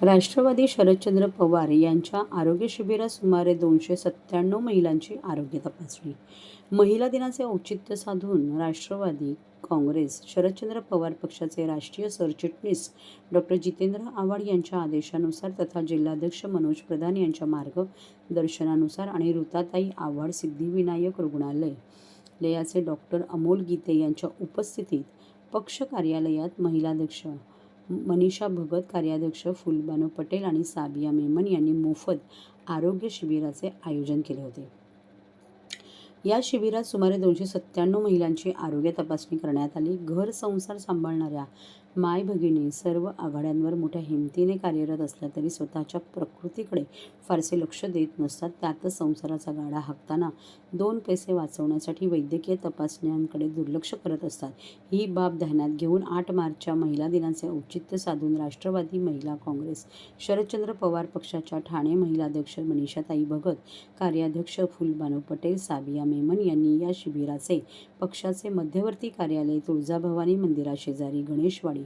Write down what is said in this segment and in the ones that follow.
राष्ट्रवादी शरदचंद्र पवार यांच्या आरोग्य शिबिरात सुमारे 297 महिलांची आरोग्य तपासणी। महिला दिनाचे औचित्य साधून राष्ट्रवादी काँग्रेस शरदचंद्र पवार पक्षाचे राष्ट्रीय सरचिटणीस डॉ. जितेंद्र आव्हाड यांच्या आदेशानुसार तथा जिल्हाध्यक्ष मनोज प्रधान यांच्या मार्गदर्शनानुसार आणि ऋताताई आव्हाड सिद्धिविनायक रुग्णालयाचे डॉ. अमोल गीते यांच्या उपस्थितीत पक्ष कार्यालयात महिलाध्यक्ष मनीषा भगत, कार्याध्यक्ष फुलबानू पटेल आणि साबिया मेमन यांनी मोफत आरोग्य शिबिराचे आयोजन केले होते। या शिबिरात सुमारे 297 महिलांची आरोग्य तपासणी करण्यात आली। घर संसार सांभाळणाऱ्या माय भगिनी सर्व आघाड्यांवर मोठ्या हिमतीने कार्यरत असल्या तरी स्वतःच्या प्रकृतीकडे फारसे लक्ष देत नसतात। त्यातच संसाराचा गाडा हाकताना 2 पैसे वाचवण्यासाठी वैद्यकीय तपासण्यांकडे दुर्लक्ष करत असतात। ही बाब ध्यानात घेऊन 8 मार्चच्या महिला दिनाचे औचित्य साधून राष्ट्रवादी महिला काँग्रेस शरदचंद्र पवार पक्षाच्या ठाणे महिलाध्यक्ष मनीषाताई भगत, कार्याध्यक्ष फुलबानू पटेल, साबिया मेमन यांनी या शिबिराचे पक्षाचे मध्यवर्ती कार्यालय तुळजाभवानी मंदिराशेजारी गणेशवाडी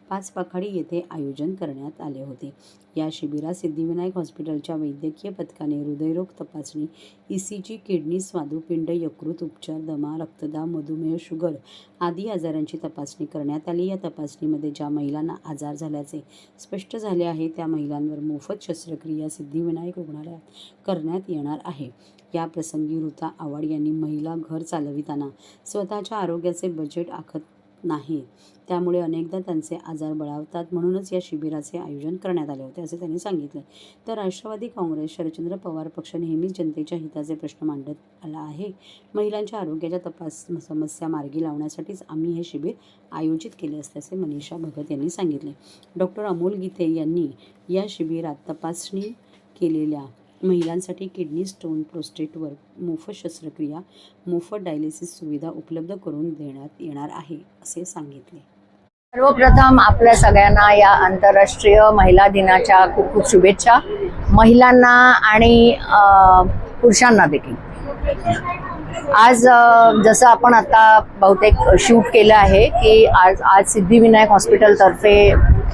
5 पाखाडी येथे आयोजन करण्यात आले होते। या शिबिरात सिद्धिविनायक हॉस्पिटलच्या वैद्यकीय पथकाने हृदयरोग तपासणी, ECG, किडनी, स्वादुपिंड, यकृत उपचार, दमा, रक्तदाब, मधुमेह, शुगर आदी आजारांची तपासणी करण्यात आली। या तपासणीमध्ये ज्या महिलांना आजार झाल्याचे स्पष्ट झाले आहे त्या महिलांवर मोफत शस्त्रक्रिया सिद्धिविनायक रुग्णालयात करण्यात येणार आहे। या प्रसंगी ऋता आव्हाड यांनी महिला घर चालविताना स्वतःच्या आरोग्याचे बजेट आखत नाही, त्यामुळे अनेकदा त्यांचे आजार बळावतात, म्हणूनच या शिबिराचे आयोजन करण्यात आले होते असे त्यांनी सांगितले। तर राष्ट्रवादी काँग्रेस शरदचंद्र पवार पक्ष नेहमीच जनतेच्या हिताचे प्रश्न मांडत आला आहे। महिलांच्या आरोग्याच्या समस्या मार्गी लावण्यासाठीच आम्ही हे शिबिर आयोजित केले असल्याचे मनीषा भगत यांनी सांगितले। डॉ. अमोल गीते यांनी या शिबिरात तपासणी केलेल्या महिलांसाठी किडनी स्टोन, प्रोस्टेटवर मोफत शस्त्रक्रिया, मोफत डायलिसिस सुविधा उपलब्ध करून देण्यात येणार आहे असे सांगितले। सर्वप्रथम आपल्या सगळ्यांना या आंतरराष्ट्रीय महिला दिनाच्या खूप खूप शुभेच्छा, महिलांना आणि पुरुषांना देखील। आज जसं आपण आता बहुतेक शूट केलं आहे की आज सिद्धिविनायक हॉस्पिटलतर्फे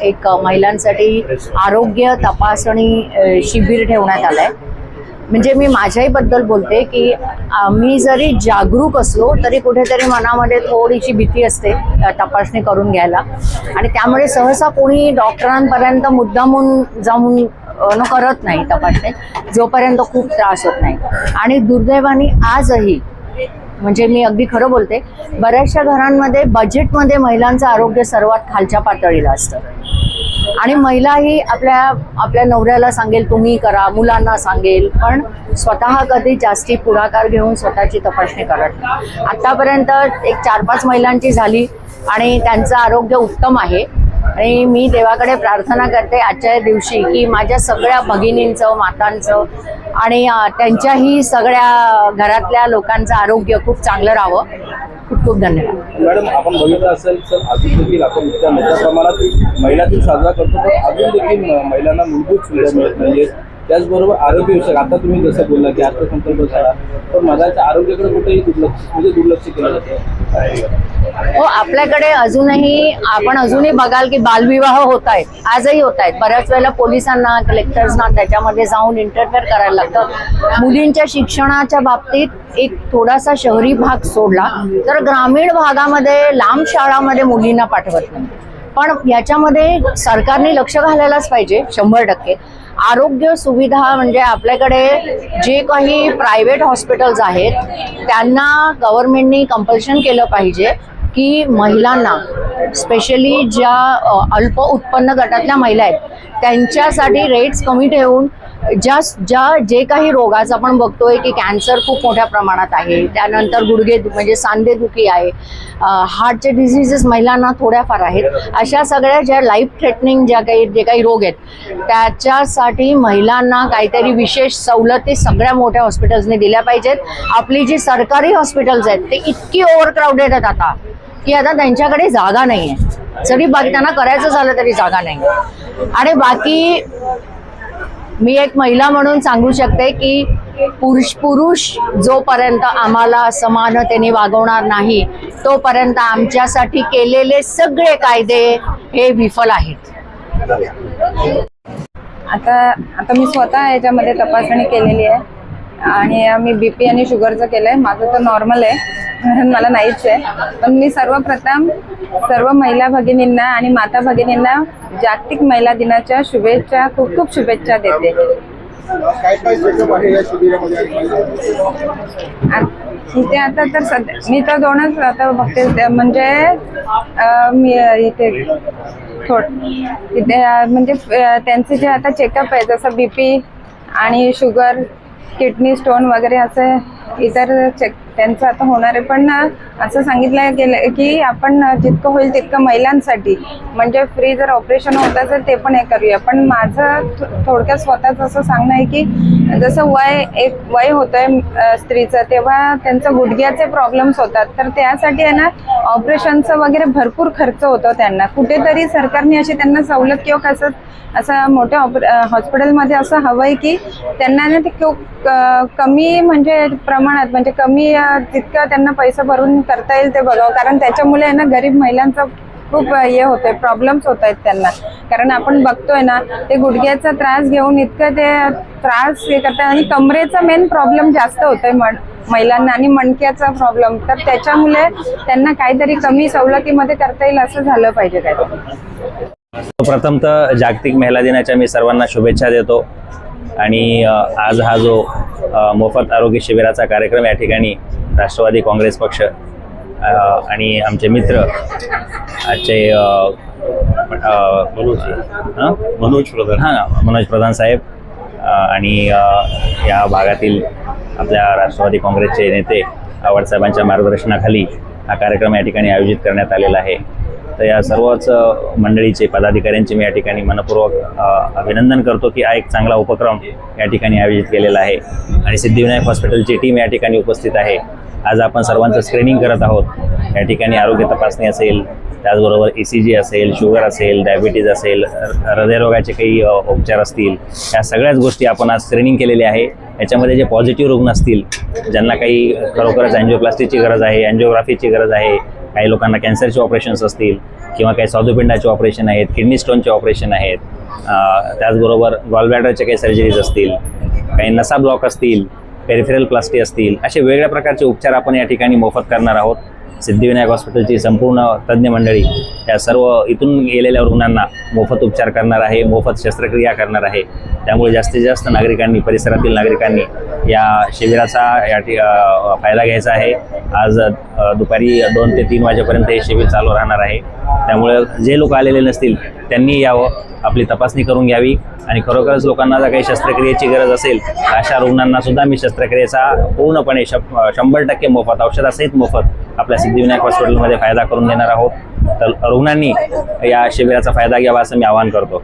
एक महिलांसाठी आरोग्य तपासणी शिबिर ठेवण्यात आलं आहे। म्हणजे मी माझ्याही बद्दल बोलते की आम्ही जरी जागरूक असलो तरी कुठेतरी मनामध्ये थोडीशी भीती असते तपासणी करून घ्यायला, आणि त्यामुळे सहसा कोणी डॉक्टरांपर्यंत मुद्दामून जाऊन करत नाही तपासणी, जोपर्यंत खूप त्रास होत नाही। आणि दुर्दैवाने आजही, म्हणजे मी अगदी खरं बोलते, बऱ्याचशा घरांमध्ये बजेटमध्ये महिलांचं आरोग्य सर्वात खालच्या पातळीला असतं, आणि महिलाही आपल्या नवऱ्याला सांगेल तुम्ही करा, मुलांना सांगेल, पण स्वतः कधी जास्ती पुढाकार घेऊन स्वतःची तपासणी करत नाही। आतापर्यंत एक 4-5 महिलांची झाली आणि त्यांचं आरोग्य उत्तम आहे, आणि मी देवाकडे प्रार्थना करते आजच्या दिवशी की माझ्या सगळ्या भगिनींचं, मातांचं आणि त्यांच्याही सगळ्या घरातल्या लोकांचं आरोग्य खूप चांगलं राहावं। खूप खूप धन्यवाद। मॅडम, आपण बघितलं असेल तर अजून देखील आपण इतक्या मोठ्या प्रमाणात महिला दिन साजरा करतो, पण अजून देखील महिलांना मूलभूत सुविधा मिळत नाहीये। त्याचबरोबर आरोग्यविषयक, आता तुम्ही जसं बोलला की अर्थसंकल्प झाला, पण महिलांच्या आरोग्याकडे कुठेही दुर्लक्ष केलं जातं। हो, आपल्याकडे अजूनही बघाल की बालविवाह होत आहेत, आजही होत आहेत। बऱ्याच वेळेला पोलिसांना, कलेक्टर्सना त्याच्यामध्ये जाऊन इंटरफेअर करायला लागतं। मुलींच्या शिक्षणाच्या बाबतीत एक थोडासा शहरी भाग सोडला तर ग्रामीण भागामध्ये लांब शाळांमध्ये मुलींना पाठवत नाही, पण याच्यामध्ये सरकारने लक्ष घालायलाच पाहिजे 100%। आरोग्य सुविधा म्हणजे आपल्याकडे जे काही प्रायव्हेट हॉस्पिटल्स आहेत त्यांना गव्हर्नमेंटनी कंपल्शन केलं पाहिजे की महिलांना, स्पेशली ज्या अल्प उत्पन्न गटातल्या महिला आहेत त्यांच्यासाठी रेट्स कमी ठेवून जे काही रोगाचं आपण बघतोय की कॅन्सर खूप मोठ्या प्रमाणात आहे, त्यानंतर गुडघे म्हणजे सांधेदुखी आहे, हार्टचे डिझिजेस महिलांना थोड्याफार आहेत, अशा सगळ्या ज्या लाईफ थ्रेटनिंग जे काही रोग आहेत त्याच्यासाठी महिलांना काहीतरी विशेष सवलती सगळ्या मोठ्या हॉस्पिटल्सने दिल्या पाहिजेत। आपली जी सरकारी हॉस्पिटल्स आहेत ते इतकी ओव्हरक्राऊडेड आहेत आता की आता त्यांच्याकडे जागा नाही आहे, जरी त्यांना करायचं झालं तरी जागा नाही। आणि बाकी मी एक महिला म्हणून सांगू शकते की पुरुष जोपर्यंत आम्हाला समानतेने वागवणार नाही तोपर्यंत आमच्यासाठी केलेले सगळे कायदे हे विफल आहेत। आता मी स्वतः याच्यामध्ये तपासणी केलेली आहे आणि मी BP आणि शुगरचं केलं आहे. माझं तर नॉर्मल आहे, कारण मला नाहीच आहे. पण मी सर्वप्रथम सर्व महिला भगिनींना आणि माता भगिनींना जागतिक महिला दिनाच्या शुभेच्छा, खूप खूप शुभेच्छा देते. काय काय सेटअप आहे या शिबिरामध्ये? इथे आता तर सध्या मी तर दोनच आता बघते, म्हणजे मी इथे तिथे म्हणजे त्यांचे जे आता चेकअप आहे, जसं BP आणि शुगर, किडनी स्टोन वगैरे असं इतर चेक त्यांचं आता होणार आहे. पण असं सांगितलं गेलं की आपण जितकं होईल तितकं महिलांसाठी, म्हणजे फ्री जर ऑपरेशन होत असेल ते पण हे करूया. पण माझं थोडक्यात स्वतःच असं सांगणं आहे की जसं वय होतंय स्त्रीचं, तेव्हा त्यांचं गुडघ्याचे प्रॉब्लेम्स होतात, तर त्यासाठी आहे ना ऑपरेशनचं वगैरे भरपूर खर्च होतो त्यांना. कुठेतरी सरकारने अशी त्यांना सवलत किंवा कसं असं मोठ्या हॉस्पिटलमध्ये असं हवं आहे की त्यांना ना ते कमी म्हणजे प्रमाणात, म्हणजे कमी जितकं त्यांना पैसा भरून करता येईल ते बघावं. कारण त्याच्यामुळे ना गरीब महिलांचा खूप हे होतंय, प्रॉब्लेम्स होत आहेत त्यांना. कारण आपण बघतोय ना ते गुडघ्याचा त्रास घेऊन इतकं ते त्रास हे करतात आणि कमरेचा मेन प्रॉब्लेम जास्त होतोय महिलांना आणि मणक्याचा प्रॉब्लेम. तर त्याच्यामुळे त्यांना काहीतरी कमी सवलतीमध्ये करता येईल असं झालं पाहिजे काय. प्रथम तर जागतिक महिला दिनाच्या मी सर्वांना शुभेच्छा देतो. आणि आज हा जो मोफत आरोग्य शिबिराचा कार्यक्रम या ठिकाणी राष्ट्रवादी काँग्रेस पक्ष आणि आमचे मित्र आजचे मनोज प्रधान साहेब आणि या भागातील आपल्या राष्ट्रवादी काँग्रेसचे नेते आव्हाड साहेबांच्या मार्गदर्शनाखाली हा कार्यक्रम या ठिकाणी आयोजित करण्यात आलेला आहे. तर या सर्वच मंडळीचे पदाधिकाऱ्यांचे मी या ठिकाणी मनपूर्वक अभिनंदन करतो की हा एक चांगला उपक्रम या ठिकाणी आयोजित केलेला आहे. आणि सिद्धिविनायक हॉस्पिटलची टीम या ठिकाणी उपस्थित आहे. आज आपण सर्वांचं स्क्रीनिंग करत आहोत. या ठिकाणी आरोग्य तपासणी असेल, त्याचबरोबर ECG असेल, शुगर असेल, डायबिटीज असेल, हृदयरोगाचे काही उपचार असतील, या सगळ्याच गोष्टी आपण आज स्क्रीनिंग केलेली आहे. याच्यामध्ये जे पॉझिटिव्ह रुग्ण असतील, ज्यांना काही खरोखरच अँजिओप्लास्टीची गरज आहे, अँजिओग्राफीची गरज आहे, काही लोकांना कॅन्सरचे ऑपरेशन्स असतील किंवा काही स्वादुपिंडाचे ऑपरेशन आहेत, किडनी स्टोनचे ऑपरेशन आहेत, त्याचबरोबर गॉलब्लॅडरचे काही सर्जरीज असतील, काही नसा ब्लॉक असतील, पेरिफेरल प्लास्टी असतील, असे वेगळ्या प्रकारचे उपचार आपण या ठिकाणी मोफत करणार आहोत. सिद्धिविनायक हॉस्पिटलची संपूर्ण तज्ज्ञ मंडळी या सर्व इथून गेलेल्या रुग्णांना मोफत उपचार करणार आहे, मोफत शस्त्रक्रिया करणार आहे. त्यामुळे जास्तीत जास्त नागरिकांनी, परिसरातील नागरिकांनी या शिबिराचा फायदा घ्यायचा आहे. आज दुपारी 2 ते 3 वाजेपर्यंत हे शिबिर चालू राहणार आहे. त्यामुळे जे लोक आलेले नसतील त्यांनी यावं, आपली तपासणी करून घ्यावी. आणि खरोखरच लोकांना जर काही शस्त्रक्रियेची गरज असेल अशा रुग्णांना सुद्धा मी शस्त्रक्रियेचा पूर्णपणे 100% मोफत, औषधासहित मोफत आपल्या सिद्धिविनायक हॉस्पिटलमध्ये फायदा करून देणार आहोत. तर रुग्णांनी या शिबिराचा फायदा घ्यावा असं मी आवाहन करतो.